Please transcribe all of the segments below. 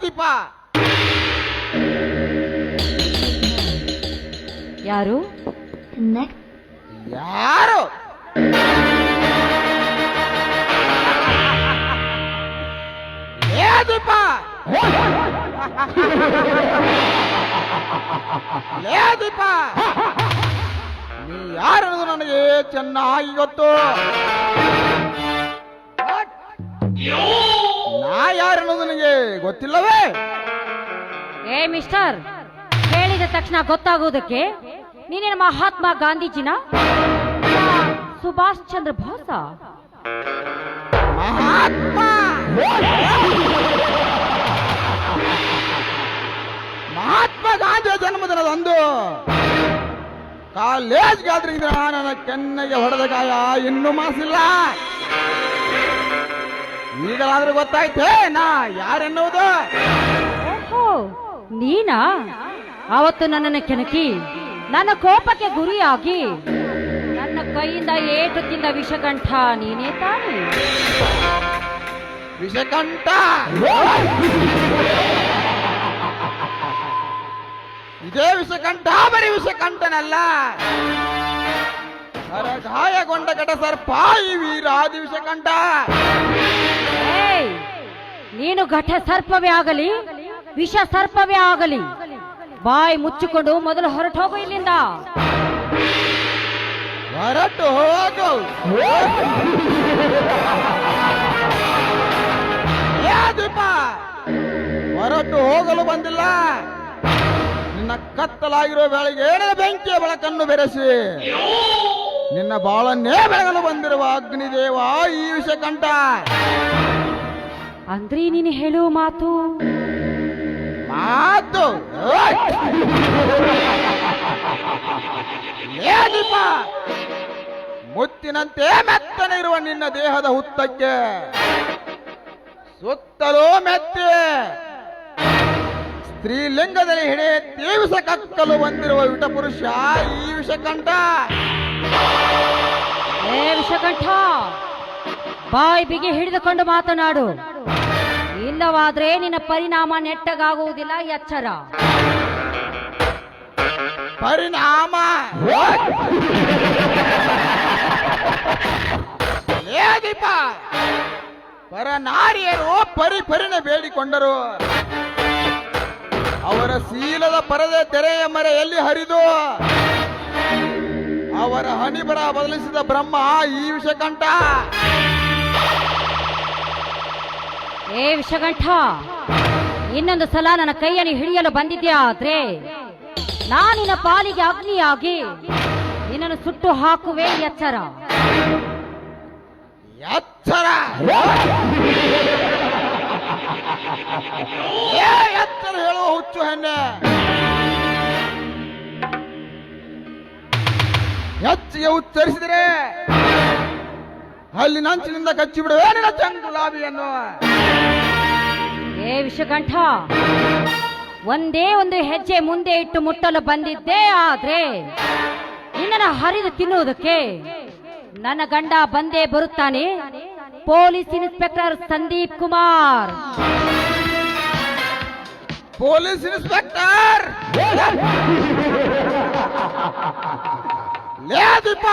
ದೀಪ ಯಾರು ಯಾರು ಏ ದೀಪ ಲೇ ದೀಪ ನೀ ಯಾರನ್ನೋದು ನನಗೆ ಚೆನ್ನಾಗಿ ಗೊತ್ತು. ನಾ ಯಾರನ್ನೋದು ನನಗೆ ಗೊತ್ತಿಲ್ಲವೇ? ಏ ಮಿಸ್ಟರ್, ಹೇಳಿದ ತಕ್ಷಣ ಗೊತ್ತಾಗುವುದಕ್ಕೆ ನೀನೇನು ಮಹಾತ್ಮ ಗಾಂಧೀಜಿನ ಸುಭಾಷ್ ಚಂದ್ರ ಬೋಸ? ಮಹಾತ್ಮ ಮಹಾತ್ಮ ಗಾಂಧಿಯ ಜನ್ಮದಿನದಂದು ಕಾಲೇಜ್ಗಾದ್ರಿಂದ ನನ್ನ ಕೆನ್ನೆಗೆ ಹೊಡೆದ ಗಾಯ ಇನ್ನೂ ಮಾಸಿಲ್ಲ. ಈಗಲಾದ್ರೂ ಗೊತ್ತಾಯ್ತೇ ನಾ ಯಾರೆನ್ನುವುದು? ಓಹೋ, ನೀನಾ? ಅವತ್ತು ನನ್ನನ್ನು ಕೆಣಕಿ ನನ್ನ ಕೋಪಕ್ಕೆ ಗುರಿಯಾಗಿ ನನ್ನ ಕೈಯಿಂದ ಏಟು ತಿಂದ ವಿಷಕಂಠ ನೀನೇ ತಾನೇ? ವಿಷಕಂಠ? ಇದೇ ವಿಷಕಂಠ, ಬರೀ ವಿಷಕಂಠನಲ್ಲ, ಗಾಯಗೊಂಡ ಘಟ ಸರ್ಪ ಈ ವೀರಾದಿ ವಿಷಕಂಠ. ಏಯ್, ನೀನು ಘಟ ಸರ್ಪವೇ ಆಗಲಿ ವಿಷ ಸರ್ಪವೇ ಆಗಲಿ, ಬಾಯಿ ಮುಚ್ಚಿಕೊಂಡು ಮೊದಲು ಹೊರಟು ಹೋಗು ಇಲ್ಲಿಂದ. ಹೊರಟು ಹೋಗು. ದೀಪ ಹೊರಟು ಹೋಗಲು ಬಂದಿಲ್ಲ. ನಿನ್ನ ಕತ್ತಲಾಗಿರೋ ಬೆಳಗ್ಗೆ ಬೆಂಕಿಯ ಬೆಳಕನ್ನು ಬೆರೆಸಿ ನಿನ್ನ ಬಾಳನ್ನೇ ಬೆಳಗಲು ಬಂದಿರುವ ಅಗ್ನಿದೇವ ಈ ವಿಷಕಂಠ. ಅಂದ್ರೆ ನೀನು ಹೇಳುವ ಮಾತು ಮಾತು ದೀಪ, ಮುತ್ತಿನಂತೆ ಮೆತ್ತನೆ ಇರುವ ನಿನ್ನ ದೇಹದ ಹುತ್ತಕ್ಕೆ ಸುತ್ತಲೂ ಮೆತ್ತೆ ಸ್ತ್ರೀಲಿಂಗದಲ್ಲಿ ಹಿಡಿಯತ್ತಿ ವಿಷ ಕಕ್ಕಲು ಬಂದಿರುವ ವಿಟ ಪುರುಷ ಈ ವಿಷಕಂಠ. ಏ ವಿಷಕಂಠ, ಬಾಯಿ ಬಿಗಿ ಹಿಡಿದುಕೊಂಡು ಮಾತನಾಡು, ಇಲ್ಲವಾದ್ರೆ ನಿನ್ನ ಪರಿಣಾಮ ನೆಟ್ಟಗಾಗುವುದಿಲ್ಲ, ಎಚ್ಚರ. ಪರಿಣಾಮ? ಏ ದೀಪ, ಪರನಾರಿಯರು ಪರಿಪರಿನ ಬೇಡಿಕೊಂಡರು. ಅವರ ಶೀಲದ ಪರದೆ ತೆರೆಯ ಮರೆಯಲ್ಲಿ ಹರಿದು ಅವರ ಹಣಿಬರ ಬದಲಿಸಿದ ಬ್ರಹ್ಮ ಈ ವಿಷಕಂಠ. ಏ ವಿಷಕಂಠ, ಇನ್ನೊಂದು ಸಲ ನನ್ನ ಕೈಯನ್ನು ಹಿಡಿಯಲು ಬಂದಿದ್ಯಾ ಆದ್ರೆ ನಾನಿನ ಪಾಲಿಗೆ ಅಗ್ನಿಯಾಗಿ ನಿನ್ನನ್ನು ಸುಟ್ಟು ಹಾಕುವೆ, ಎಚ್ಚರ. ಎಚ್ಚರ? ಎಚ್ಚರ ಹೇಳುವ ಹುಚ್ಚು ಹೆಣ್ಣೆ, ಹೆಚ್ಚಿಗೆ ಉಚ್ಚರಿಸಿದರೆ ಅಲ್ಲಿ ನಂಚಿನಿಂದ ಕಚ್ಚಿ ಬಿಡುವೆ ನಿನ್ನ ಚಂಗುಲಾಬಿಯನ್ನು. ಏ ವಿಷಕಂಠ, ಒಂದೇ ಒಂದು ಹೆಜ್ಜೆ ಮುಂದೆ ಇಟ್ಟು ಮುಟ್ಟಲು ಬಂದಿದ್ದೆ ಆದ್ರೆ ನಿನ್ನನ್ನು ಹರಿದು ತಿನ್ನುವುದಕ್ಕೆ ನನ್ನ ಗಂಡ ಬಂದೇ ಬರುತ್ತಾನೆ, police inspector Sandeep Kumar. Police inspector? ಲೇ ದೀಪ,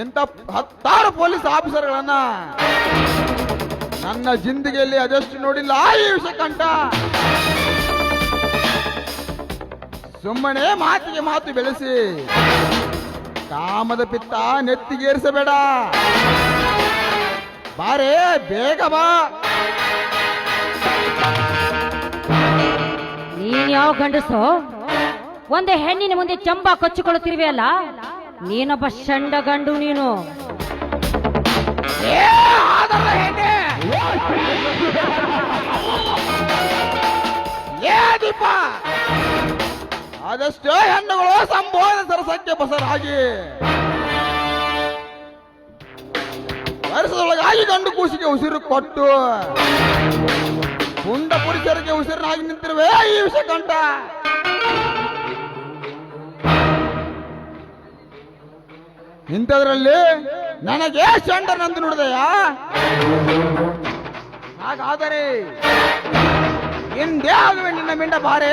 ಇಂಥ 10 ಪೊಲೀಸ್ ಆಫೀಸರ್ಗಳನ್ನ ನನ್ನ ಜಿಂದಗಿಯಲ್ಲಿ ಅದೆಷ್ಟು ನೋಡಿಲ್ಲ ಈ ವಿಷಕಂಠ. ಸುಮ್ಮನೆ ಮಾತಿಗೆ ಮಾತು ಬೆಳೆಸಿ ಕಾಮದ ಪಿತ್ತ ನೆತ್ತಿಗೇರಿಸಬೇಡ. ಬಾರೇ, ಬೇಗ ಬಾ. ನೀನ್ ಯಾವ ಗಂಡಸೋ ಒಂದು ಹೆಣ್ಣಿನ ಮುಂದೆ ಚಂಬ ಕೊಚ್ಚಿಕೊಳ್ಳುತ್ತಿರುವೆಯಲ್ಲ, ನೀನೊಬ್ಬ ಷಂಡ ಗಂಡು ನೀನು. ದೀಪ, ಅದೆಷ್ಟೋ ಹೆಣ್ಣುಗಳು ಸಂಬೋಧನೆ ಸರಸಕ್ಕೆ ಬಸರಾಗಿ ವರ್ಷದೊಳಗಾಗಿ ಗಂಡು ಕೂಸಿಗೆ ಉಸಿರು ಕೊಟ್ಟು ಪುಂಡ ಪುರುಷರಿಗೆ ಉಸಿರಿನಾಗಿ ನಿಂತಿರುವೆ ಈ ವಿಷಕಂಠ. ಇಂಥದ್ರಲ್ಲಿ ನನಗೆ ಷಂಡ ನಂದು ನುಡಿದೆಯಾ? ಹಾಗಾದರೆ ಎಂದ್ಯಾಗುವೆ ನಿನ್ನ ಮಿಂಡ ಬಾರೆ.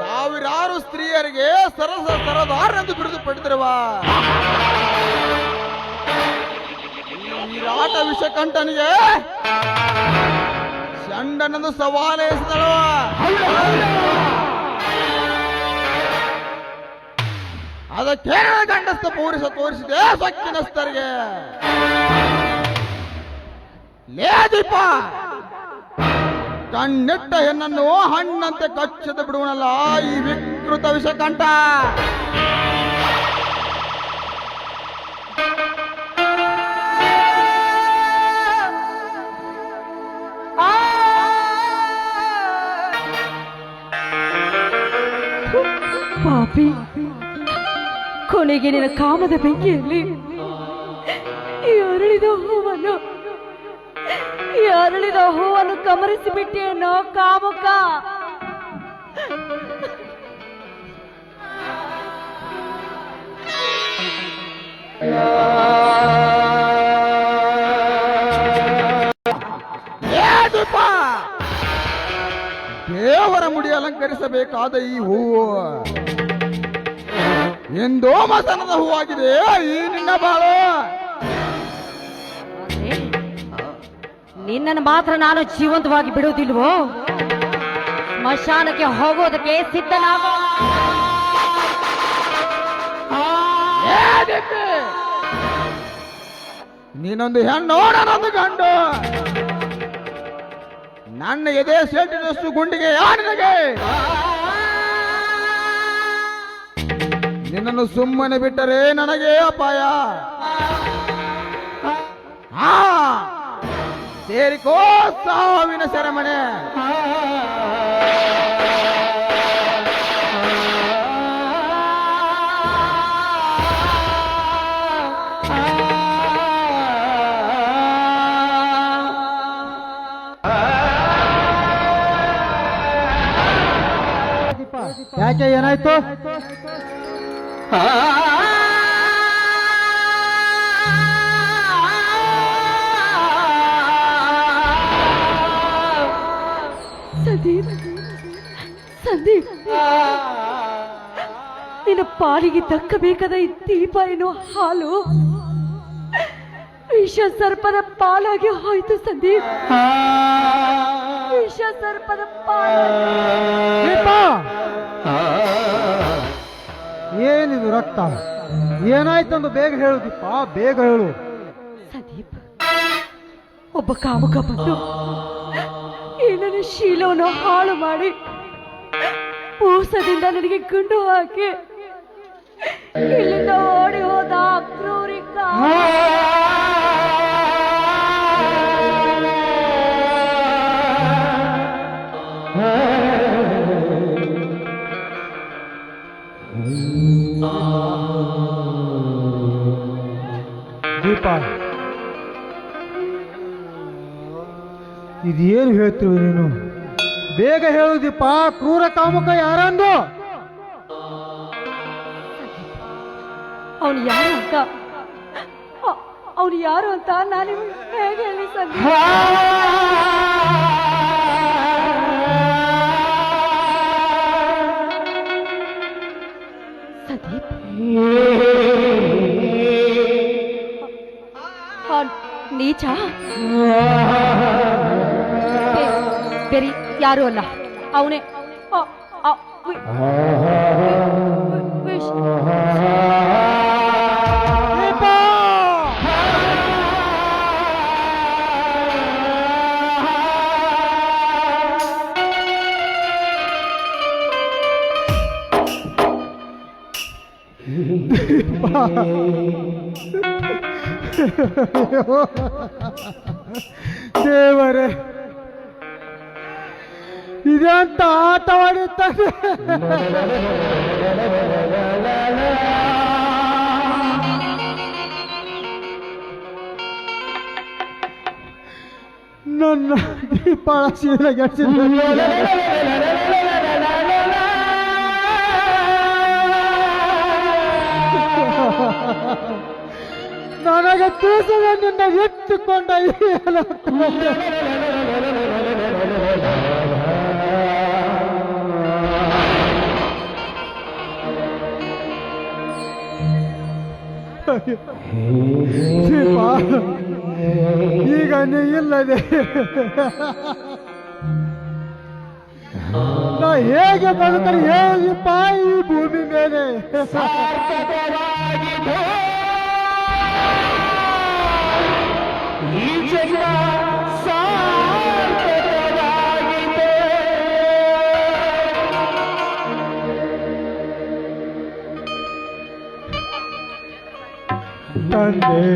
ಸಾವಿರಾರು ಸ್ತ್ರೀಯರಿಗೆ ಸರದಾರನೆಂದು ಬಿರುದು ಪಡೆದಿರುವ ವಿರಾಟ ವಿಷಕಂಠನಿಗೆ ಚಂಡನನ್ನು ಸವಾಲೆಸದಳು. ಅದಕ್ಕೆ ಗಂಡಸ್ಥ ಪೂರಿಸ ತೋರಿಸಿದೆ ಸೊಕ್ಕಿನಸ್ಥರಿಗೆ. ಲೇ ದೀಪ, ಕಣ್ಣಿಟ್ಟ ಹೆಣ್ಣನ್ನು ಹಣ್ಣಂತೆ ಕಚ್ಚದ ಬಿಡುವನಲ್ಲ ಈ ವಿಕೃತ ವಿಷಕಂಠ. ಪಾಪಿ, ಕೊನೆಗೆ ನಿನ್ನ ಕಾಮದ ಬೆಂಕಿಯಲ್ಲಿ ಈ ಅರಳಿದ ಹೂವನ್ನು ಕಮರಿಸಿಬಿಟ್ಟೇನೋ ಕಾಮುಕ. ದೇವರ ಮುಡಿ ಅಲಂಕರಿಸಬೇಕಾದ ಈ ಹೂವು ಎಂದೋ ಮಸನದ ಹೂವಾಗಿದೆ ಈ ನಿನ್ನ ಬಾಳು. ನಿನ್ನನ್ನು ಮಾತ್ರ ನಾನು ಜೀವಂತವಾಗಿ ಬಿಡುವುದಿಲ್ವೋ? ಸ್ಮಶಾನಕ್ಕೆ ಹೋಗೋದಕ್ಕೆ ಸಿದ್ಧನಾಗೋ. ನೀನೊಂದು ಹೆಣ್ಣು, ನಾನೊಂದು ಗಂಡು. ನನ್ನ ಎದೆ ಸೇಟಿನಷ್ಟು ಗುಂಡಿಗೆ ಯಾನಿನಗೆ ನಿನ್ನನ್ನು ಸುಮ್ಮನೆ ಬಿಟ್ಟರೆ ನನಗೆ ಅಪಾಯ. ಸೇರಿಕೋ ಸಾವಿನ ಸೆರೆಮನೆ. ಯಾಕೆ, ಏನಾಯ್ತು? ಸಂದೀಪ್, ಸಂದೀಪ್, ನಿನ್ನ ಪಾಲಿಗೆ ದಕ್ಕಬೇಕಾದ ಈ ದೀಪ ಏನೋ ಹಾಲು ವಿಷ ಸರ್ಪದ ಪಾಲಾಗಿ ಹೋಯ್ತು. ಸಂದೀಪ್, ವಿಷ ಸರ್ಪದ ದೀಪ, ಏನಿದು ರಕ್ತ? ಏನಾಯ್ತಂದು ಬೇಗ ಹೇಳು ದೀಪ, ಬೇಗ ಹೇಳು. ಸಂದೀಪ್, ಒಬ್ಬ ಕಾಮುಕ ಬಂದು ಈ ನನ್ನ ಶೀಲವನ್ನು ಹಾಳು ಮಾಡಿ ಮೋಸದಿಂದ ನನಗೆ ಗುಂಡು ಹಾಕಿ ಇಲ್ಲಿಂದ ಓಡಿ ಹೋದ ಕ್ರೂರಿಕ. ದೀಪ, ಇದೇನು ಹೇಳ್ತೀವಿ ನೀನು? ಬೇಗ ಹೇಳುದೀಪ, ಕ್ರೂರ ಕಾಮುಕ ಯಾರಂದು? ಅವನು ಯಾರು ಅಂತ ಅವನು ಯಾರು ಅಂತ ನಾನು ಹೇಗೆ ಹೇಳಿ ಸಂದೀಪ್? ಸಂದೀಪ್, ನೀಚ ಬೇರೆ ಯಾರು ಅಲ್ಲ, ಅವನೇ ದೇವರೇ, ಇದಂತ ಆಟವಾಡುತ್ತಾರೆ. ನನ್ನ ದೀಪಾಳ ಶೀಲ ನನಗೆ ತಿಳಿಸದೆ ನಿನ್ನ ಎತ್ತುಕೊಂಡ ಈಗ ನೀ ಇಲ್ಲದೆ ನಾ ಹೇಗೆ ಬದುಕಲಿ ಹೇಗಿಪ್ಪ ಈ ಭೂಮಿ ಮೇಲೆ? ಈ ಜನ್ಮ ಸಾರ್ಥಕವಾಗಿದೆ. ತಂದೆ,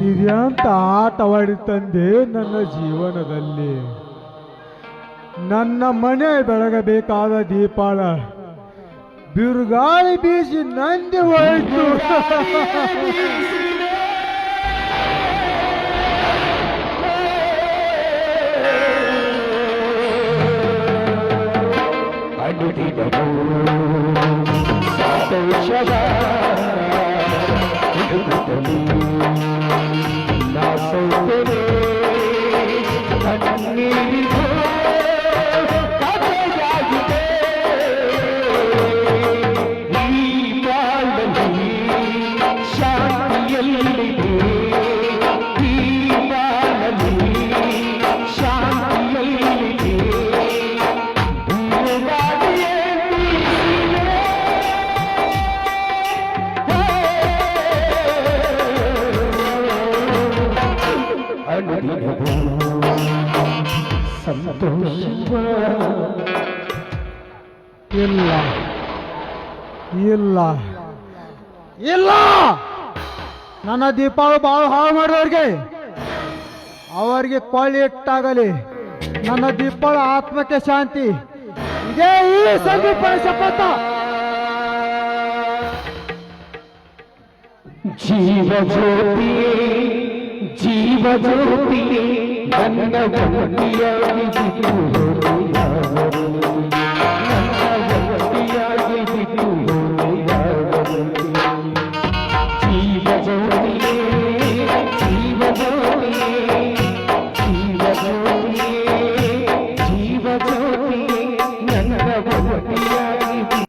ಇದ್ಯಾಂತ ಆಟವಾಡಿ ತಂದೆ ನನ್ನ ಜೀವನದಲ್ಲಿ. ನನ್ನ ಮನೆ ಬೆಳಗಬೇಕಾದ ದೀಪಾಳ ಬಿರುಗಾಳಿ ಬೀಸಿ ನಂದಿ ಹೋಯಿತು. ಇಲ್ಲ ಇಲ್ಲ ಇಲ್ಲ, ನನ್ನ ದೀಪಾವಳಿ ಬಾಳು ಹಾಳು ಮಾಡಿದವ್ರಿಗೆ ಅವರಿಗೆ ಕೊಳ್ಳಿ ಇಟ್ಟಾಗಲಿ. ನನ್ನ ದೀಪಾವಳ ಆತ್ಮಕ್ಕೆ ಶಾಂತಿ. ಇದೇ ಈ ಸಂದೀಪನ ಶಪಥ. ಜೀವ ಜ್ಯೋತಿ ಜೀವ ಜ್ಯೋತಿ ನನ್ನ ಭಕ್ತಿಯಾಗಿ ಬಿಟ್ಟು ಹೋಗುವರು, ನನ್ನ ಭಕ್ತಿಯಾಗಿ ಬಿಟ್ಟು ಹೋಗುವರು. ಜೀವ ಜ್ಯೋತಿ ಜೀವ ಜ್ಯೋತಿ ಜೀವ ಜ್ಯೋತಿ